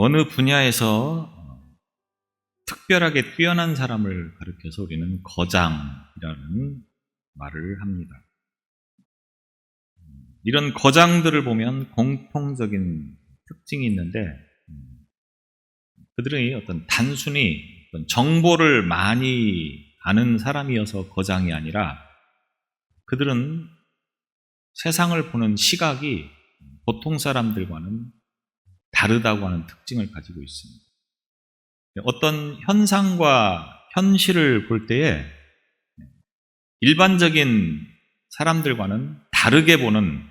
어느 분야에서 특별하게 뛰어난 사람을 가리켜서 우리는 거장이라는 말을 합니다. 이런 거장들을 보면 공통적인 특징이 있는데, 그들이 어떤 단순히 어떤 정보를 많이 아는 사람이어서 거장이 아니라, 그들은 세상을 보는 시각이 보통 사람들과는 다르다고 하는 특징을 가지고 있습니다. 어떤 현상과 현실을 볼 때에 일반적인 사람들과는 다르게 보는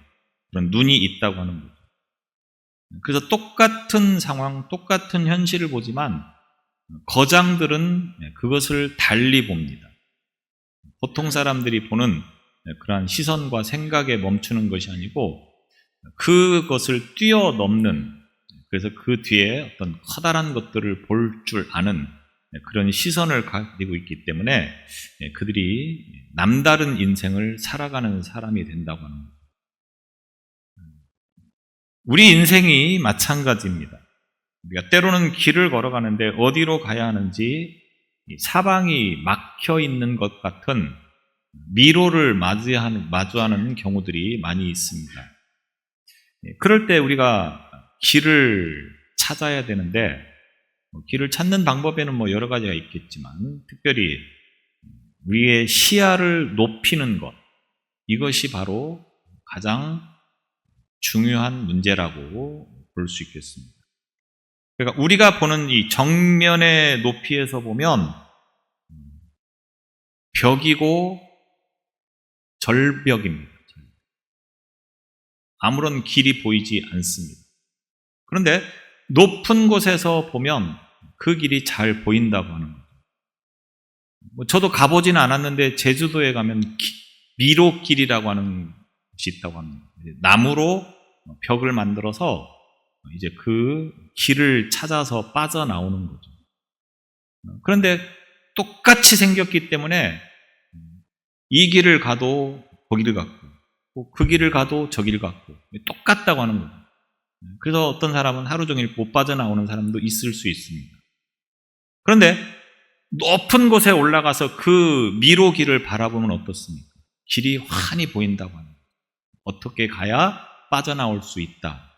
그런 눈이 있다고 하는 거죠. 그래서 똑같은 상황, 똑같은 현실을 보지만 거장들은 그것을 달리 봅니다. 보통 사람들이 보는 그러한 시선과 생각에 멈추는 것이 아니고 그것을 뛰어넘는, 그래서 그 뒤에 어떤 커다란 것들을 볼 줄 아는 그런 시선을 가지고 있기 때문에 그들이 남다른 인생을 살아가는 사람이 된다고 하는 거예요. 우리 인생이 마찬가지입니다. 우리가 때로는 길을 걸어가는데 어디로 가야 하는지 사방이 막혀 있는 것 같은 미로를 마주하는 경우들이 많이 있습니다. 그럴 때 우리가 길을 찾아야 되는데, 길을 찾는 방법에는 여러 가지가 있겠지만 특별히 우리의 시야를 높이는 것, 이것이 바로 가장 중요한 문제라고 볼 수 있겠습니다. 그러니까 우리가 보는 이 정면의 높이에서 보면 벽이고 절벽입니다. 아무런 길이 보이지 않습니다. 그런데 높은 곳에서 보면 그 길이 잘 보인다고 하는 거죠. 저도 가보지는 않았는데 제주도에 가면 미로길이라고 하는 곳이 있다고 합니다. 나무로 벽을 만들어서 이제 그 길을 찾아서 빠져나오는 거죠. 그런데 똑같이 생겼기 때문에 이 길을 가도 거기를 갔고 그 길을 가도 저 길을 갔고 똑같다고 하는 거죠. 그래서 어떤 사람은 하루 종일 못 빠져나오는 사람도 있을 수 있습니다. 그런데 높은 곳에 올라가서 그 미로 길을 바라보면 어떻습니까? 길이 환히 보인다고 합니다. 어떻게 가야 빠져나올 수 있다.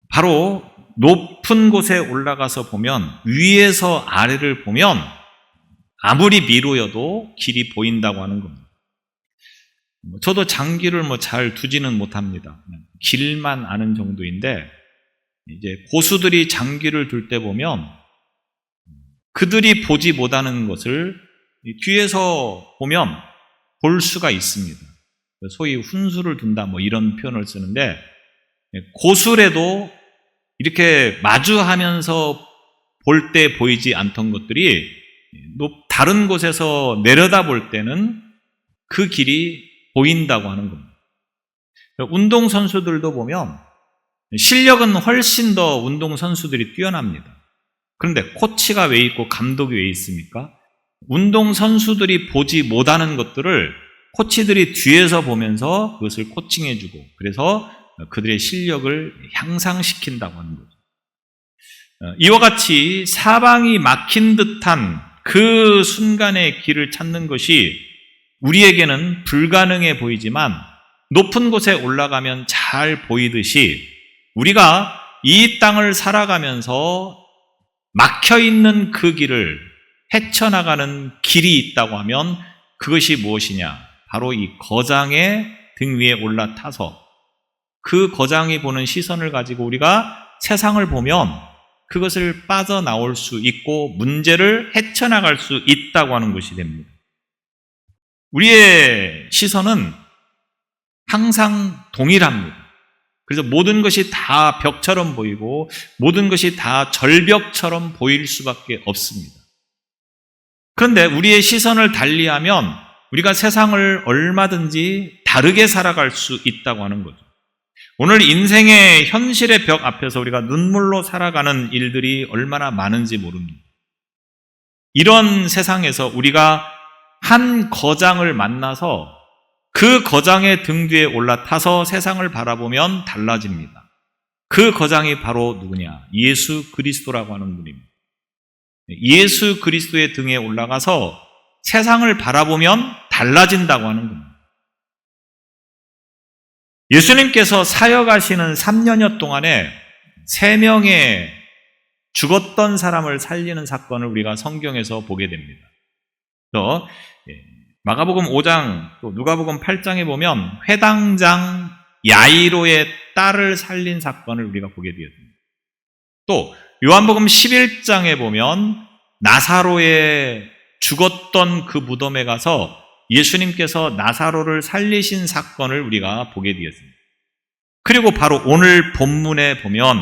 바로 높은 곳에 올라가서 보면, 위에서 아래를 보면 아무리 미로여도 길이 보인다고 하는 겁니다. 저도 장기를 잘 두지는 못합니다. 길만 아는 정도인데, 이제 고수들이 장기를 둘 때 보면 그들이 보지 못하는 것을 뒤에서 보면 볼 수가 있습니다. 소위 훈수를 둔다 이런 표현을 쓰는데, 고수래도 이렇게 마주하면서 볼 때 보이지 않던 것들이 다른 곳에서 내려다 볼 때는 그 길이 보인다고 하는 겁니다. 운동선수들도 보면 실력은 훨씬 더 운동선수들이 뛰어납니다. 그런데 코치가 왜 있고 감독이 왜 있습니까? 운동선수들이 보지 못하는 것들을 코치들이 뒤에서 보면서 그것을 코칭해주고, 그래서 그들의 실력을 향상시킨다고 하는 거죠. 이와 같이 사방이 막힌 듯한 그 순간의 길을 찾는 것이 우리에게는 불가능해 보이지만 높은 곳에 올라가면 잘 보이듯이, 우리가 이 땅을 살아가면서 막혀있는 그 길을 헤쳐나가는 길이 있다고 하면 그것이 무엇이냐? 바로 이 거장의 등 위에 올라타서 그 거장이 보는 시선을 가지고 우리가 세상을 보면 그것을 빠져나올 수 있고 문제를 헤쳐나갈 수 있다고 하는 것이 됩니다. 우리의 시선은 항상 동일합니다. 그래서 모든 것이 다 벽처럼 보이고 모든 것이 다 절벽처럼 보일 수밖에 없습니다. 그런데 우리의 시선을 달리하면 우리가 세상을 얼마든지 다르게 살아갈 수 있다고 하는 거죠. 오늘 인생의 현실의 벽 앞에서 우리가 눈물로 살아가는 일들이 얼마나 많은지 모릅니다. 이런 세상에서 우리가 한 거장을 만나서 그 거장의 등 뒤에 올라타서 세상을 바라보면 달라집니다. 그 거장이 바로 누구냐? 예수 그리스도라고 하는 분입니다. 예수 그리스도의 등에 올라가서 세상을 바라보면 달라진다고 하는 겁니다. 예수님께서 사역하시는 3년여 동안에 3명의 죽었던 사람을 살리는 사건을 우리가 성경에서 보게 됩니다. 또 마가복음 5장, 또 누가복음 8장에 보면 회당장 야이로의 딸을 살린 사건을 우리가 보게 되었습니다. 또 요한복음 11장에 보면 나사로의 죽었던 그 무덤에 가서 예수님께서 나사로를 살리신 사건을 우리가 보게 되었습니다. 그리고 바로 오늘 본문에 보면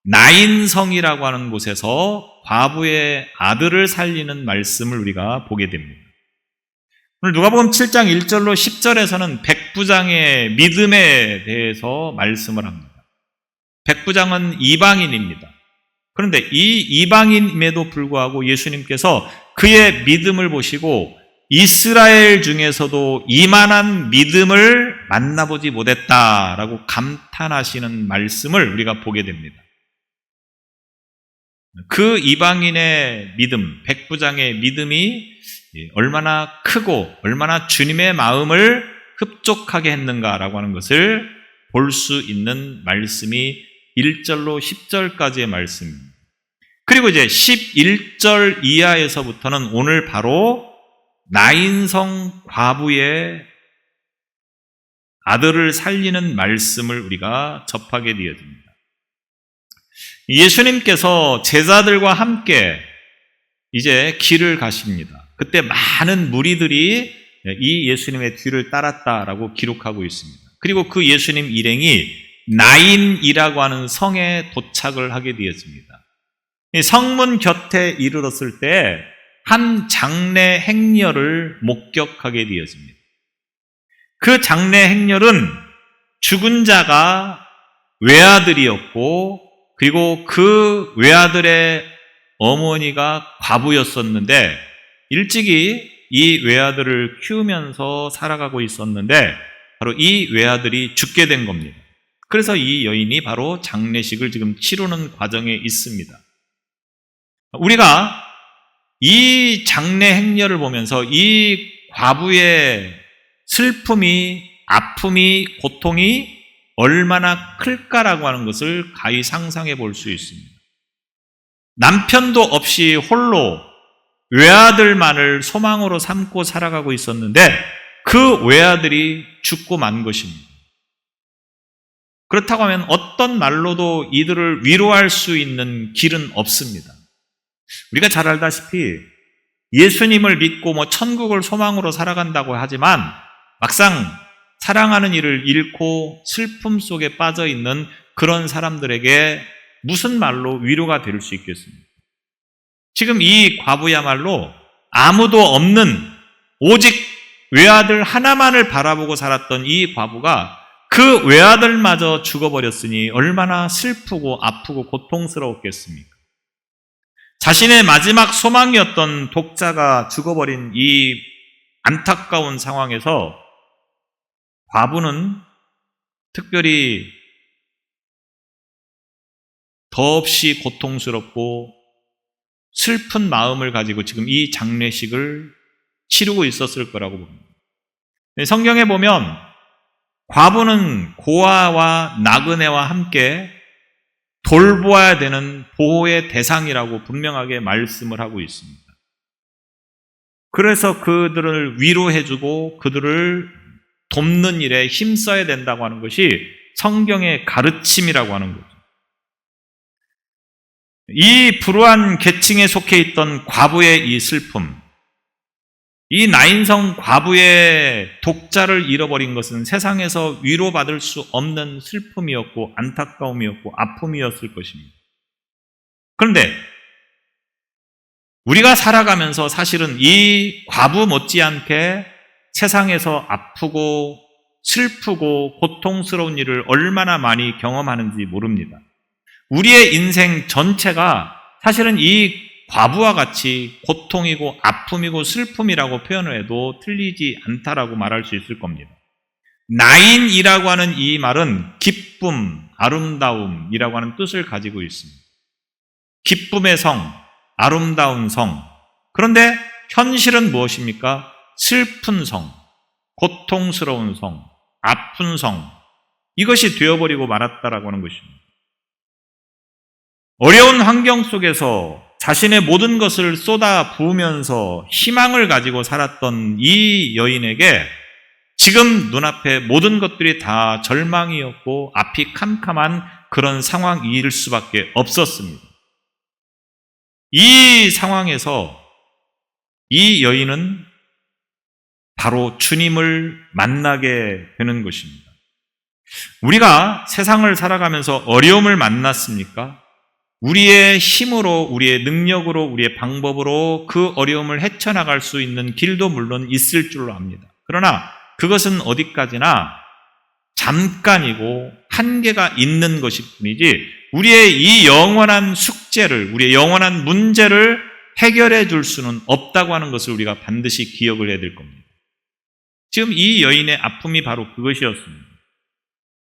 나인성이라고 하는 곳에서 과부의 아들을 살리는 말씀을 우리가 보게 됩니다. 오늘 누가복음 7장 1절로 10절에서는 백부장의 믿음에 대해서 말씀을 합니다. 백부장은 이방인입니다. 그런데 이 이방인임에도 불구하고 예수님께서 그의 믿음을 보시고 이스라엘 중에서도 이만한 믿음을 만나보지 못했다라고 감탄하시는 말씀을 우리가 보게 됩니다. 그 이방인의 믿음, 백부장의 믿음이 얼마나 크고 얼마나 주님의 마음을 흡족하게 했는가라고 하는 것을 볼 수 있는 말씀이 1절로 10절까지의 말씀입니다. 그리고 이제 11절 이하에서부터는 오늘 바로 나인성 과부의 아들을 살리는 말씀을 우리가 접하게 되어집니다. 예수님께서 제자들과 함께 이제 길을 가십니다. 그때 많은 무리들이 이 예수님의 뒤를 따랐다라고 기록하고 있습니다. 그리고 그 예수님 일행이 나인이라고 하는 성에 도착을 하게 되었습니다. 성문 곁에 이르렀을 때 한 장례 행렬을 목격하게 되었습니다. 그 장례 행렬은 죽은 자가 외아들이었고 그리고 그 외아들의 어머니가 과부였었는데 일찍이 이 외아들을 키우면서 살아가고 있었는데 바로 이 외아들이 죽게 된 겁니다. 그래서 이 여인이 바로 장례식을 지금 치르는 과정에 있습니다. 우리가 이 장례 행렬을 보면서 이 과부의 슬픔이, 아픔이, 고통이 얼마나 클까라고 하는 것을 가히 상상해 볼 수 있습니다. 남편도 없이 홀로 외아들만을 소망으로 삼고 살아가고 있었는데 그 외아들이 죽고 만 것입니다. 그렇다고 하면 어떤 말로도 이들을 위로할 수 있는 길은 없습니다. 우리가 잘 알다시피 예수님을 믿고 천국을 소망으로 살아간다고 하지만 막상 사랑하는 이를 잃고 슬픔 속에 빠져 있는 그런 사람들에게 무슨 말로 위로가 될 수 있겠습니까? 지금 이 과부야말로 아무도 없는 오직 외아들 하나만을 바라보고 살았던 이 과부가 그 외아들마저 죽어버렸으니 얼마나 슬프고 아프고 고통스러웠겠습니까? 자신의 마지막 소망이었던 독자가 죽어버린 이 안타까운 상황에서 과부는 특별히 더없이 고통스럽고 슬픈 마음을 가지고 지금 이 장례식을 치르고 있었을 거라고 봅니다. 성경에 보면 과부는 고아와 나그네와 함께 돌보아야 되는 보호의 대상이라고 분명하게 말씀을 하고 있습니다. 그래서 그들을 위로해주고 그들을 돕는 일에 힘써야 된다고 하는 것이 성경의 가르침이라고 하는 거죠. 이 불우한 계층에 속해 있던 과부의 이 슬픔, 이 나인성 과부의 독자를 잃어버린 것은 세상에서 위로받을 수 없는 슬픔이었고 안타까움이었고 아픔이었을 것입니다. 그런데 우리가 살아가면서 사실은 이 과부 못지않게 세상에서 아프고 슬프고 고통스러운 일을 얼마나 많이 경험하는지 모릅니다. 우리의 인생 전체가 사실은 이 과부와 같이 고통이고 아픔이고 슬픔이라고 표현을 해도 틀리지 않다라고 말할 수 있을 겁니다. 나인이라고 하는 이 말은 기쁨, 아름다움이라고 하는 뜻을 가지고 있습니다. 기쁨의 성, 아름다운 성. 그런데 현실은 무엇입니까? 슬픈 성, 고통스러운 성, 아픈 성. 이것이 되어버리고 말았다라고 하는 것입니다. 어려운 환경 속에서 자신의 모든 것을 쏟아 부으면서 희망을 가지고 살았던 이 여인에게 지금 눈앞에 모든 것들이 다 절망이었고 앞이 캄캄한 그런 상황일 수밖에 없었습니다. 이 상황에서 이 여인은 바로 주님을 만나게 되는 것입니다. 우리가 세상을 살아가면서 어려움을 만났습니까? 우리의 힘으로, 우리의 능력으로, 우리의 방법으로 그 어려움을 헤쳐나갈 수 있는 길도 물론 있을 줄로 압니다. 그러나 그것은 어디까지나 잠깐이고 한계가 있는 것일 뿐이지 우리의 이 영원한 숙제를, 우리의 영원한 문제를 해결해 줄 수는 없다고 하는 것을 우리가 반드시 기억을 해야 될 겁니다. 지금 이 여인의 아픔이 바로 그것이었습니다.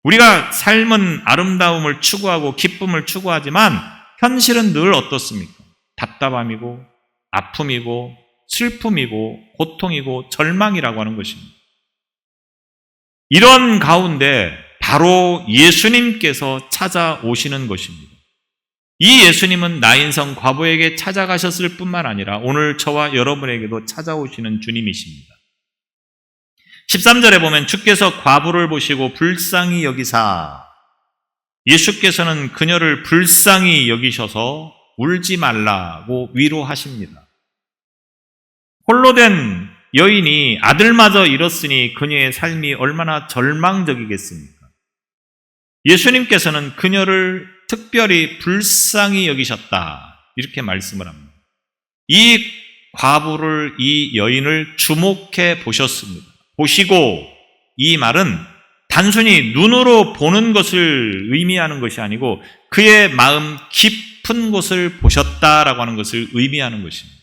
우리가 삶은 아름다움을 추구하고 기쁨을 추구하지만 현실은 늘 어떻습니까? 답답함이고 아픔이고 슬픔이고 고통이고 절망이라고 하는 것입니다. 이런 가운데 바로 예수님께서 찾아오시는 것입니다. 이 예수님은 나인성 과부에게 찾아가셨을 뿐만 아니라 오늘 저와 여러분에게도 찾아오시는 주님이십니다. 13절에 보면 주께서 과부를 보시고 불쌍히 여기사, 예수께서는 그녀를 불쌍히 여기셔서 울지 말라고 위로하십니다. 홀로 된 여인이 아들마저 잃었으니 그녀의 삶이 얼마나 절망적이겠습니까? 예수님께서는 그녀를 특별히 불쌍히 여기셨다, 이렇게 말씀을 합니다. 이 과부를, 이 여인을 주목해 보셨습니다. 보시고, 이 말은 단순히 눈으로 보는 것을 의미하는 것이 아니고 그의 마음 깊은 곳을 보셨다라고 하는 것을 의미하는 것입니다.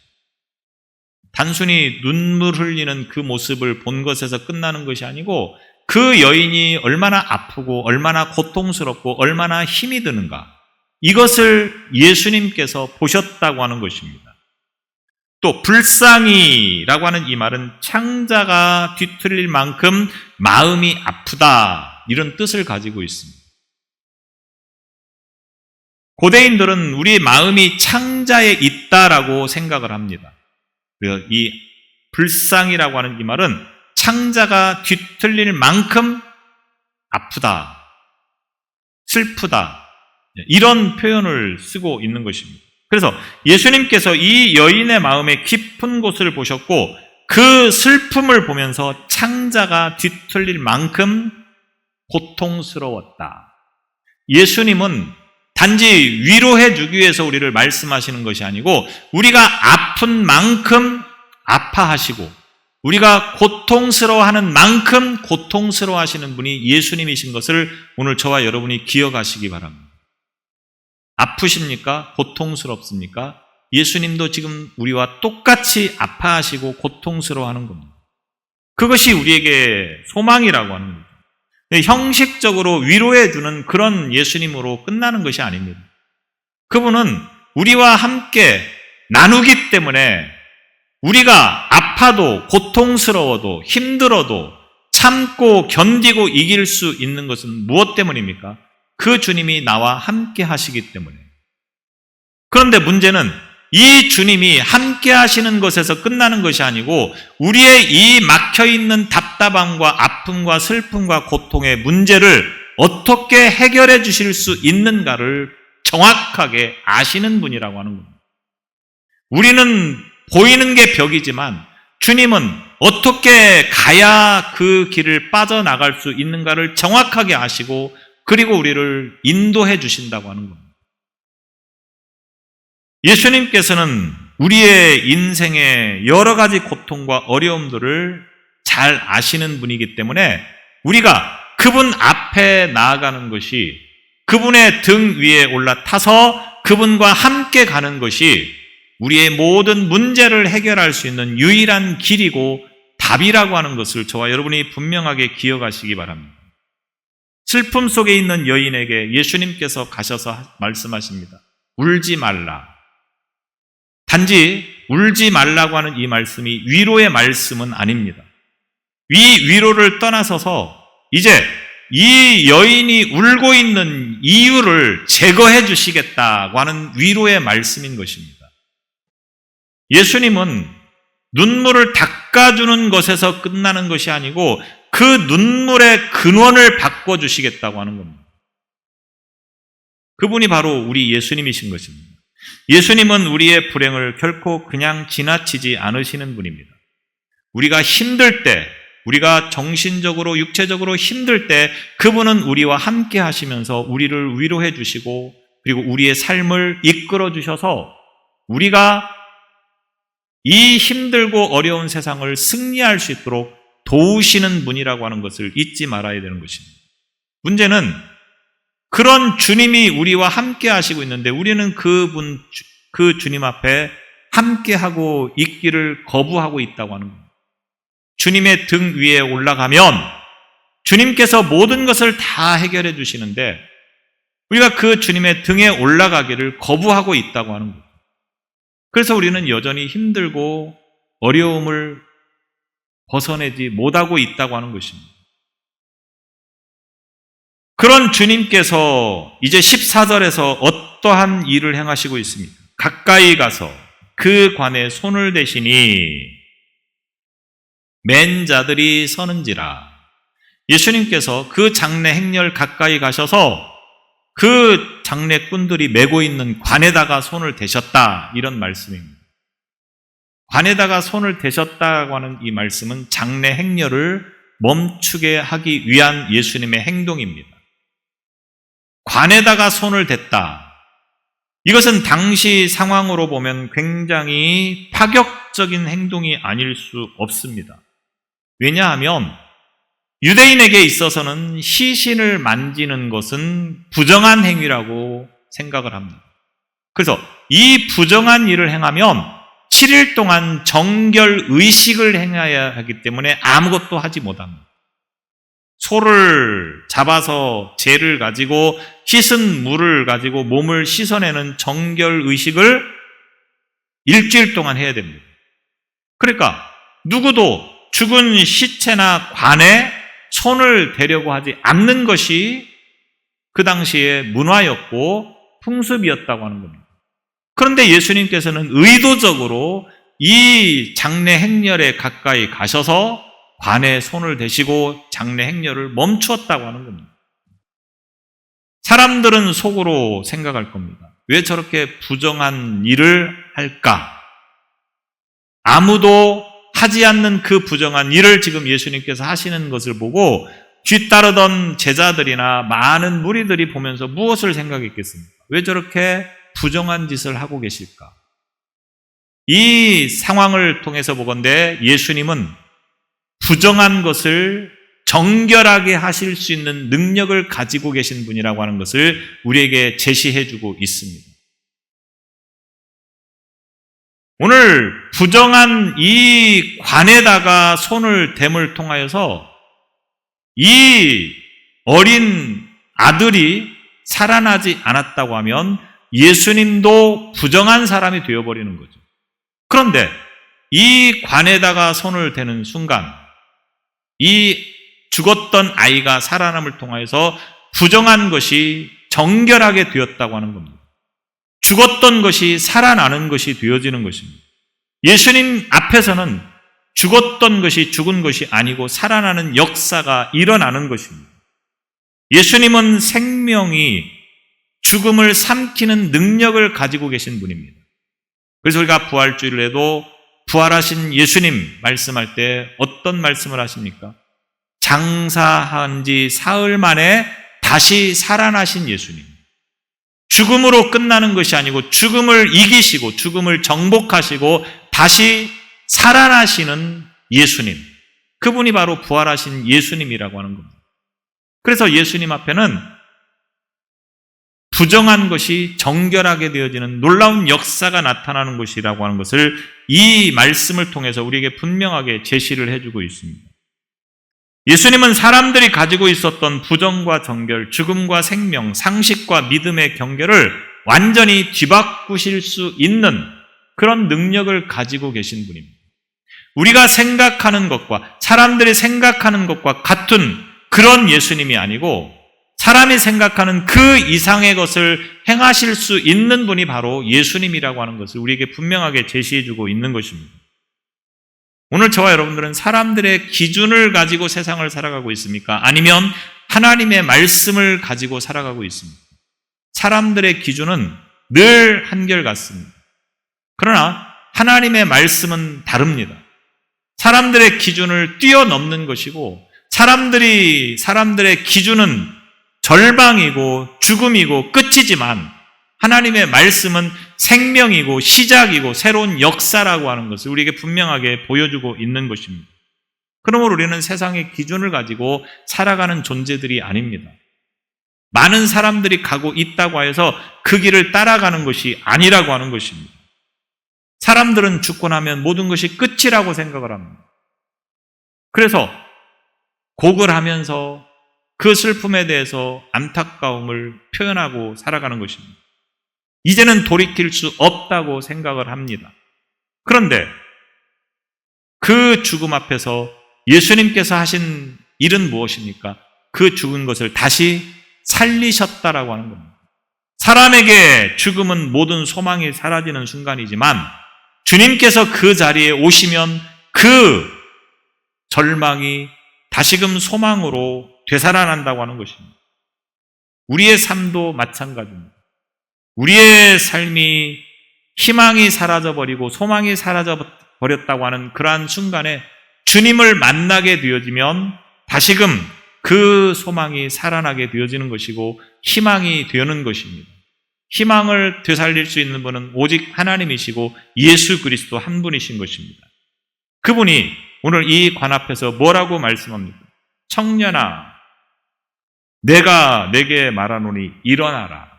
단순히 눈물 흘리는 그 모습을 본 것에서 끝나는 것이 아니고 그 여인이 얼마나 아프고 얼마나 고통스럽고 얼마나 힘이 드는가, 이것을 예수님께서 보셨다고 하는 것입니다. 또 불쌍히라고 하는 이 말은 창자가 뒤틀릴 만큼 마음이 아프다, 이런 뜻을 가지고 있습니다. 고대인들은 우리 마음이 창자에 있다라고 생각을 합니다. 그래서 이 불쌍히라고 하는 이 말은 창자가 뒤틀릴 만큼 아프다, 슬프다, 이런 표현을 쓰고 있는 것입니다. 그래서 예수님께서 이 여인의 마음의 깊은 곳을 보셨고 그 슬픔을 보면서 창자가 뒤틀릴 만큼 고통스러웠다. 예수님은 단지 위로해 주기 위해서 우리를 말씀하시는 것이 아니고 우리가 아픈 만큼 아파하시고 우리가 고통스러워하는 만큼 고통스러워하시는 분이 예수님이신 것을 오늘 저와 여러분이 기억하시기 바랍니다. 아프십니까? 고통스럽습니까? 예수님도 지금 우리와 똑같이 아파하시고 고통스러워하는 겁니다. 그것이 우리에게 소망이라고 하는 거죠. 형식적으로 위로해주는 그런 예수님으로 끝나는 것이 아닙니다. 그분은 우리와 함께 나누기 때문에 우리가 아파도 고통스러워도 힘들어도 참고 견디고 이길 수 있는 것은 무엇 때문입니까? 그 주님이 나와 함께 하시기 때문에. 그런데 문제는 이 주님이 함께 하시는 것에서 끝나는 것이 아니고 우리의 이 막혀있는 답답함과 아픔과 슬픔과 고통의 문제를 어떻게 해결해 주실 수 있는가를 정확하게 아시는 분이라고 하는 겁니다. 우리는 보이는 게 벽이지만 주님은 어떻게 가야 그 길을 빠져나갈 수 있는가를 정확하게 아시고 그리고 우리를 인도해 주신다고 하는 겁니다. 예수님께서는 우리의 인생의 여러 가지 고통과 어려움들을 잘 아시는 분이기 때문에 우리가 그분 앞에 나아가는 것이, 그분의 등 위에 올라타서 그분과 함께 가는 것이 우리의 모든 문제를 해결할 수 있는 유일한 길이고 답이라고 하는 것을 저와 여러분이 분명하게 기억하시기 바랍니다. 슬픔 속에 있는 여인에게 예수님께서 가셔서 말씀하십니다. 울지 말라. 단지 울지 말라고 하는 이 말씀이 위로의 말씀은 아닙니다. 이 위로를 떠나서서 이제 이 여인이 울고 있는 이유를 제거해 주시겠다고 하는 위로의 말씀인 것입니다. 예수님은 눈물을 닦아주는 것에서 끝나는 것이 아니고 그 눈물의 근원을 바꿔주시겠다고 하는 겁니다. 그분이 바로 우리 예수님이신 것입니다. 예수님은 우리의 불행을 결코 그냥 지나치지 않으시는 분입니다. 우리가 힘들 때, 우리가 정신적으로 육체적으로 힘들 때 그분은 우리와 함께 하시면서 우리를 위로해 주시고 그리고 우리의 삶을 이끌어 주셔서 우리가 이 힘들고 어려운 세상을 승리할 수 있도록 도우시는 분이라고 하는 것을 잊지 말아야 되는 것입니다. 문제는 그런 주님이 우리와 함께 하시고 있는데 우리는 그 주님 앞에 함께 하고 있기를 거부하고 있다고 하는 겁니다. 주님의 등 위에 올라가면 주님께서 모든 것을 다 해결해 주시는데 우리가 그 주님의 등에 올라가기를 거부하고 있다고 하는 거예요. 그래서 우리는 여전히 힘들고 어려움을 벗어내지 못하고 있다고 하는 것입니다. 그런 주님께서 이제 14절에서 어떠한 일을 행하시고 있습니까? 가까이 가서 그 관에 손을 대시니 맨 자들이 서는지라. 예수님께서 그 장례 행렬 가까이 가셔서 그 장례꾼들이 메고 있는 관에다가 손을 대셨다, 이런 말씀입니다. 관에다가 손을 대셨다고 하는 이 말씀은 장례 행렬을 멈추게 하기 위한 예수님의 행동입니다. 관에다가 손을 댔다. 이것은 당시 상황으로 보면 굉장히 파격적인 행동이 아닐 수 없습니다. 왜냐하면 유대인에게 있어서는 시신을 만지는 것은 부정한 행위라고 생각을 합니다. 그래서 이 부정한 일을 행하면 7일 동안 정결 의식을 행해야 하기 때문에 아무것도 하지 못합니다. 소를 잡아서 재를 가지고 씻은 물을 가지고 몸을 씻어내는 정결 의식을 일주일 동안 해야 됩니다. 그러니까 누구도 죽은 시체나 관에 손을 대려고 하지 않는 것이 그 당시의 문화였고 풍습이었다고 하는 겁니다. 그런데 예수님께서는 의도적으로 이 장례 행렬에 가까이 가셔서 관에 손을 대시고 장례 행렬을 멈추었다고 하는 겁니다. 사람들은 속으로 생각할 겁니다. 왜 저렇게 부정한 일을 할까? 아무도 하지 않는 그 부정한 일을 지금 예수님께서 하시는 것을 보고 뒤따르던 제자들이나 많은 무리들이 보면서 무엇을 생각했겠습니까? 왜 저렇게 부정한 짓을 하고 계실까? 이 상황을 통해서 보건대 예수님은 부정한 것을 정결하게 하실 수 있는 능력을 가지고 계신 분이라고 하는 것을 우리에게 제시해주고 있습니다. 오늘 부정한 이 관에다가 손을 댐을 통하여서 이 어린 아들이 살아나지 않았다고 하면 예수님도 부정한 사람이 되어버리는 거죠. 그런데 이 관에다가 손을 대는 순간 이 죽었던 아이가 살아남을 통하여서 부정한 것이 정결하게 되었다고 하는 겁니다. 죽었던 것이 살아나는 것이 되어지는 것입니다. 예수님 앞에서는 죽었던 것이 죽은 것이 아니고 살아나는 역사가 일어나는 것입니다. 예수님은 생명이 죽음을 삼키는 능력을 가지고 계신 분입니다. 그래서 우리가 부활주일에도 부활하신 예수님 말씀할 때 어떤 말씀을 하십니까? 장사한 지 사흘 만에 다시 살아나신 예수님. 죽음으로 끝나는 것이 아니고 죽음을 이기시고 죽음을 정복하시고 다시 살아나시는 예수님. 그분이 바로 부활하신 예수님이라고 하는 겁니다. 그래서 예수님 앞에는 부정한 것이 정결하게 되어지는 놀라운 역사가 나타나는 것이라고 하는 것을 이 말씀을 통해서 우리에게 분명하게 제시를 해주고 있습니다. 예수님은 사람들이 가지고 있었던 부정과 정결, 죽음과 생명, 상식과 믿음의 경계를 완전히 뒤바꾸실 수 있는 그런 능력을 가지고 계신 분입니다. 우리가 생각하는 것과 사람들이 생각하는 것과 같은 그런 예수님이 아니고 사람이 생각하는 그 이상의 것을 행하실 수 있는 분이 바로 예수님이라고 하는 것을 우리에게 분명하게 제시해주고 있는 것입니다. 오늘 저와 여러분들은 사람들의 기준을 가지고 세상을 살아가고 있습니까? 아니면 하나님의 말씀을 가지고 살아가고 있습니까? 사람들의 기준은 늘 한결같습니다. 그러나 하나님의 말씀은 다릅니다. 사람들의 기준을 뛰어넘는 것이고 사람들의 기준은 절망이고 죽음이고 끝이지만 하나님의 말씀은 생명이고 시작이고 새로운 역사라고 하는 것을 우리에게 분명하게 보여주고 있는 것입니다. 그러므로 우리는 세상의 기준을 가지고 살아가는 존재들이 아닙니다. 많은 사람들이 가고 있다고 해서 그 길을 따라가는 것이 아니라고 하는 것입니다. 사람들은 죽고 나면 모든 것이 끝이라고 생각을 합니다. 그래서 곡을 하면서 그 슬픔에 대해서 안타까움을 표현하고 살아가는 것입니다. 이제는 돌이킬 수 없다고 생각을 합니다. 그런데 그 죽음 앞에서 예수님께서 하신 일은 무엇입니까? 그 죽은 것을 다시 살리셨다라고 하는 겁니다. 사람에게 죽음은 모든 소망이 사라지는 순간이지만 주님께서 그 자리에 오시면 그 절망이 다시금 소망으로 되살아난다고 하는 것입니다. 우리의 삶도 마찬가지입니다. 우리의 삶이 희망이 사라져버리고 소망이 사라져버렸다고 하는 그러한 순간에 주님을 만나게 되어지면 다시금 그 소망이 살아나게 되어지는 것이고 희망이 되는 것입니다. 희망을 되살릴 수 있는 분은 오직 하나님이시고 예수 그리스도 한 분이신 것입니다. 그분이 오늘 이 관 앞에서 뭐라고 말씀합니까? 청년아, 내가 내게 말하노니 일어나라.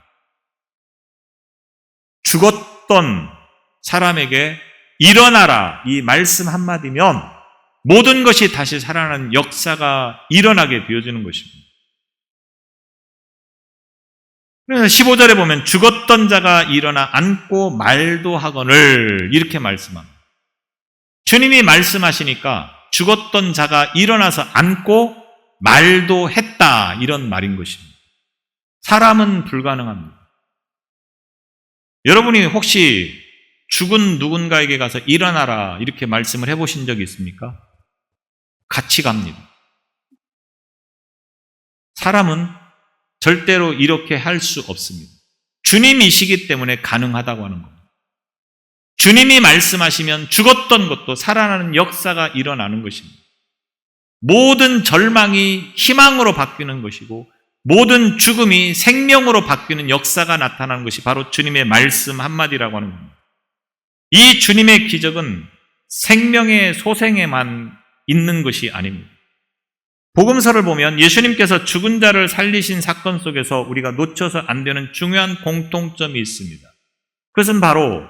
죽었던 사람에게 일어나라 이 말씀 한마디면 모든 것이 다시 살아나는 역사가 일어나게 되어지는 것입니다. 그래서 15절에 보면 죽었던 자가 일어나 앉고 말도 하거늘 이렇게 말씀합니다. 주님이 말씀하시니까 죽었던 자가 일어나서 앉고 말도 했다 이런 말인 것입니다. 사람은 불가능합니다. 여러분이 혹시 죽은 누군가에게 가서 일어나라 이렇게 말씀을 해보신 적이 있습니까? 같이 갑니다. 사람은 절대로 이렇게 할 수 없습니다. 주님이시기 때문에 가능하다고 하는 겁니다. 주님이 말씀하시면 죽었던 것도 살아나는 역사가 일어나는 것입니다. 모든 절망이 희망으로 바뀌는 것이고 모든 죽음이 생명으로 바뀌는 역사가 나타나는 것이 바로 주님의 말씀 한마디라고 하는 겁니다. 이 주님의 기적은 생명의 소생에만 있는 것이 아닙니다. 복음서를 보면 예수님께서 죽은 자를 살리신 사건 속에서 우리가 놓쳐서 안 되는 중요한 공통점이 있습니다. 그것은 바로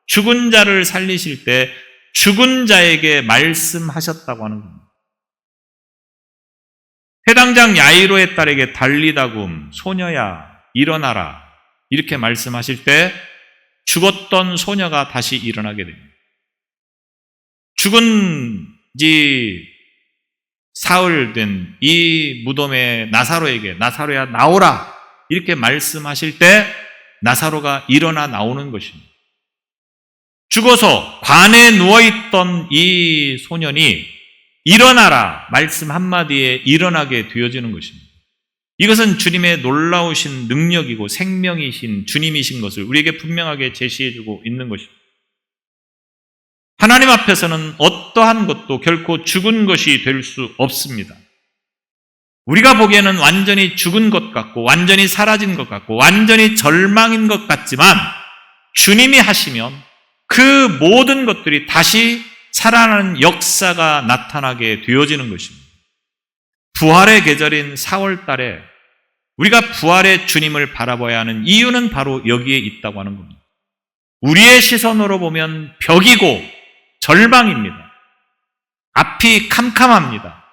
죽은 자를 살리실 때 죽은 자에게 말씀하셨다고 하는 겁니다. 회당장 야이로의 딸에게 달리다굼 소녀야 일어나라 이렇게 말씀하실 때 죽었던 소녀가 다시 일어나게 됩니다. 죽은 지 사흘 된 이 무덤의 나사로에게 나사로야 나오라 이렇게 말씀하실 때 나사로가 일어나 나오는 것입니다. 죽어서 관에 누워있던 이 소년이 일어나라 말씀 한마디에 일어나게 되어지는 것입니다. 이것은 주님의 놀라우신 능력이고 생명이신 주님이신 것을 우리에게 분명하게 제시해주고 있는 것입니다. 하나님 앞에서는 어떠한 것도 결코 죽은 것이 될 수 없습니다. 우리가 보기에는 완전히 죽은 것 같고 완전히 사라진 것 같고 완전히 절망인 것 같지만 주님이 하시면 그 모든 것들이 다시 살아나는 역사가 나타나게 되어지는 것입니다. 부활의 계절인 4월 달에 우리가 부활의 주님을 바라봐야 하는 이유는 바로 여기에 있다고 하는 겁니다. 우리의 시선으로 보면 벽이고 절망입니다. 앞이 캄캄합니다.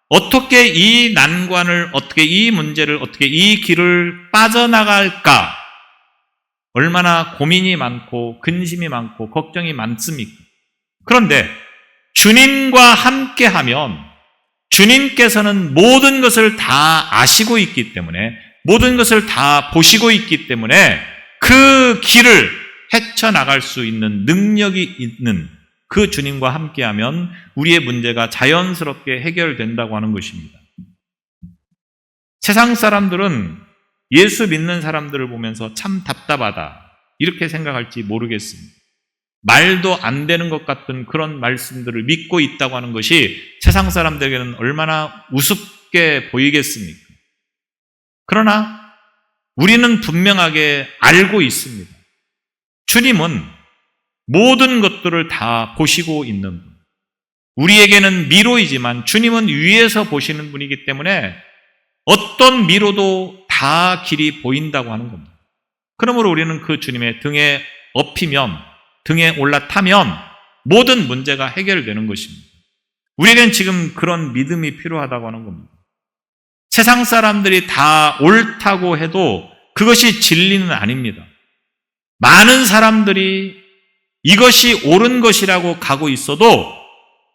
어떻게 이 난관을, 어떻게 이 문제를, 어떻게 이 길을 빠져나갈까? 얼마나 고민이 많고 근심이 많고 걱정이 많습니까? 그런데 주님과 함께하면 주님께서는 모든 것을 다 아시고 있기 때문에, 모든 것을 다 보시고 있기 때문에 그 길을 헤쳐나갈 수 있는 능력이 있는 그 주님과 함께하면 우리의 문제가 자연스럽게 해결된다고 하는 것입니다. 세상 사람들은 예수 믿는 사람들을 보면서 참 답답하다 이렇게 생각할지 모르겠습니다. 말도 안 되는 것 같은 그런 말씀들을 믿고 있다고 하는 것이 세상 사람들에게는 얼마나 우습게 보이겠습니까? 그러나 우리는 분명하게 알고 있습니다. 주님은 모든 것들을 다 보시고 있는 분. 우리에게는 미로이지만 주님은 위에서 보시는 분이기 때문에 어떤 미로도 다 길이 보인다고 하는 겁니다. 그러므로 우리는 그 주님의 등에 업히면, 등에 올라타면 모든 문제가 해결되는 것입니다. 우리에겐 지금 그런 믿음이 필요하다고 하는 겁니다. 세상 사람들이 다 옳다고 해도 그것이 진리는 아닙니다. 많은 사람들이 이것이 옳은 것이라고 가고 있어도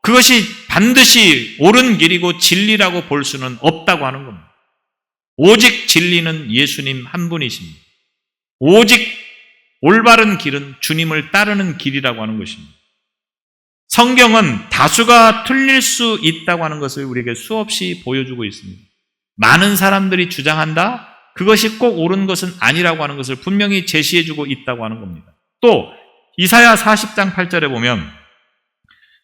그것이 반드시 옳은 길이고 진리라고 볼 수는 없다고 하는 겁니다. 오직 진리는 예수님 한 분이십니다. 오직 올바른 길은 주님을 따르는 길이라고 하는 것입니다. 성경은 다수가 틀릴 수 있다고 하는 것을 우리에게 수없이 보여주고 있습니다. 많은 사람들이 주장한다? 그것이 꼭 옳은 것은 아니라고 하는 것을 분명히 제시해주고 있다고 하는 겁니다. 또 이사야 40장 8절에 보면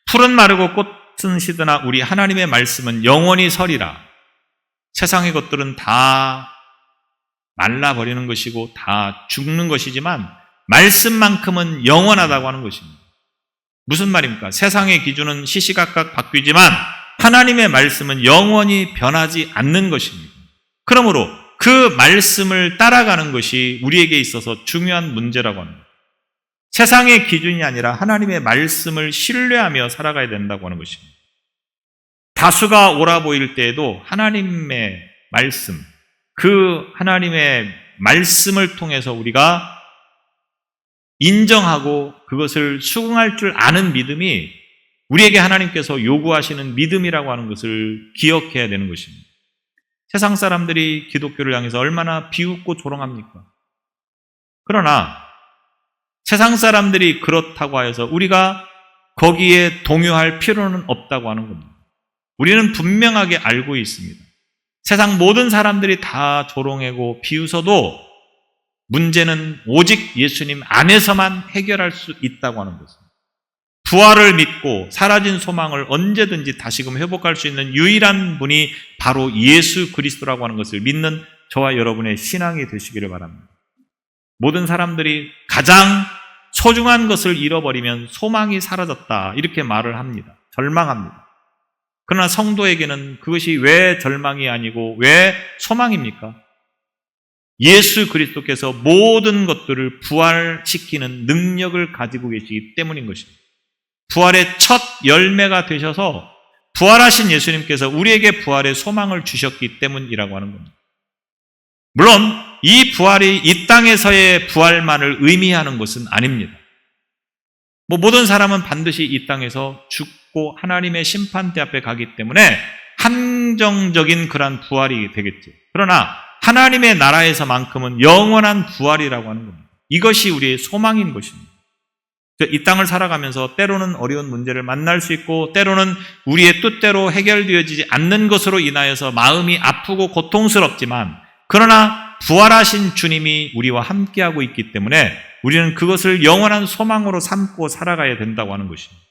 풀은 마르고 꽃은 시드나 우리 하나님의 말씀은 영원히 서리라. 세상의 것들은 다 말라버리는 것이고 다 죽는 것이지만 말씀만큼은 영원하다고 하는 것입니다. 무슨 말입니까? 세상의 기준은 시시각각 바뀌지만 하나님의 말씀은 영원히 변하지 않는 것입니다. 그러므로 그 말씀을 따라가는 것이 우리에게 있어서 중요한 문제라고 합니다. 세상의 기준이 아니라 하나님의 말씀을 신뢰하며 살아가야 된다고 하는 것입니다. 다수가 옳아 보일 때에도 하나님의 말씀, 그 하나님의 말씀을 통해서 우리가 인정하고 그것을 수긍할 줄 아는 믿음이 우리에게 하나님께서 요구하시는 믿음이라고 하는 것을 기억해야 되는 것입니다. 세상 사람들이 기독교를 향해서 얼마나 비웃고 조롱합니까? 그러나 세상 사람들이 그렇다고 하여서 우리가 거기에 동요할 필요는 없다고 하는 겁니다. 우리는 분명하게 알고 있습니다. 세상 모든 사람들이 다 조롱하고 비웃어도 문제는 오직 예수님 안에서만 해결할 수 있다고 하는 것입니다. 부활을 믿고 사라진 소망을 언제든지 다시금 회복할 수 있는 유일한 분이 바로 예수 그리스도라고 하는 것을 믿는 저와 여러분의 신앙이 되시기를 바랍니다. 모든 사람들이 가장 소중한 것을 잃어버리면 소망이 사라졌다 이렇게 말을 합니다. 절망합니다. 그러나 성도에게는 그것이 왜 절망이 아니고 왜 소망입니까? 예수 그리스도께서 모든 것들을 부활시키는 능력을 가지고 계시기 때문인 것입니다. 부활의 첫 열매가 되셔서 부활하신 예수님께서 우리에게 부활의 소망을 주셨기 때문이라고 하는 겁니다. 물론 이 부활이 이 땅에서의 부활만을 의미하는 것은 아닙니다. 모든 사람은 반드시 이 땅에서 죽고 하나님의 심판대 앞에 가기 때문에 한정적인 그러한 부활이 되겠죠. 그러나 하나님의 나라에서만큼은 영원한 부활이라고 하는 겁니다. 이것이 우리의 소망인 것입니다. 이 땅을 살아가면서 때로는 어려운 문제를 만날 수 있고 때로는 우리의 뜻대로 해결되어지지 않는 것으로 인하여서 마음이 아프고 고통스럽지만 그러나 부활하신 주님이 우리와 함께하고 있기 때문에 우리는 그것을 영원한 소망으로 삼고 살아가야 된다고 하는 것입니다.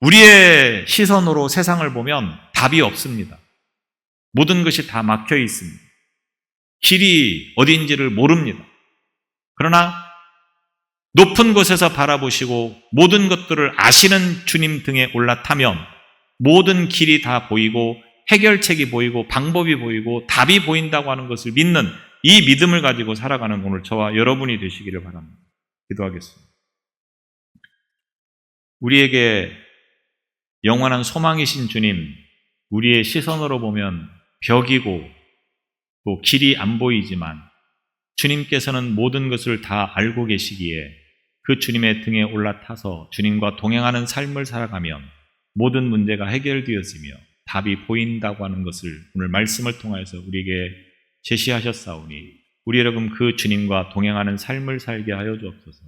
우리의 시선으로 세상을 보면 답이 없습니다. 모든 것이 다 막혀 있습니다. 길이 어디인지를 모릅니다. 그러나 높은 곳에서 바라보시고 모든 것들을 아시는 주님 등에 올라타면 모든 길이 다 보이고 해결책이 보이고 방법이 보이고 답이 보인다고 하는 것을 믿는 이 믿음을 가지고 살아가는 오늘 저와 여러분이 되시기를 바랍니다. 기도하겠습니다. 우리에게 영원한 소망이신 주님, 우리의 시선으로 보면 벽이고 또 길이 안 보이지만 주님께서는 모든 것을 다 알고 계시기에 그 주님의 등에 올라타서 주님과 동행하는 삶을 살아가면 모든 문제가 해결되었으며 답이 보인다고 하는 것을 오늘 말씀을 통해서 우리에게 제시하셨사오니 우리 여러분 그 주님과 동행하는 삶을 살게 하여 주옵소서.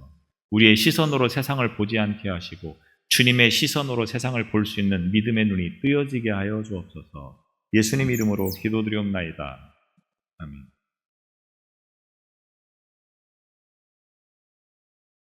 우리의 시선으로 세상을 보지 않게 하시고 주님의 시선으로 세상을 볼 수 있는 믿음의 눈이 뜨여지게 하여 주옵소서. 예수님 이름으로 기도드리옵나이다. 아멘.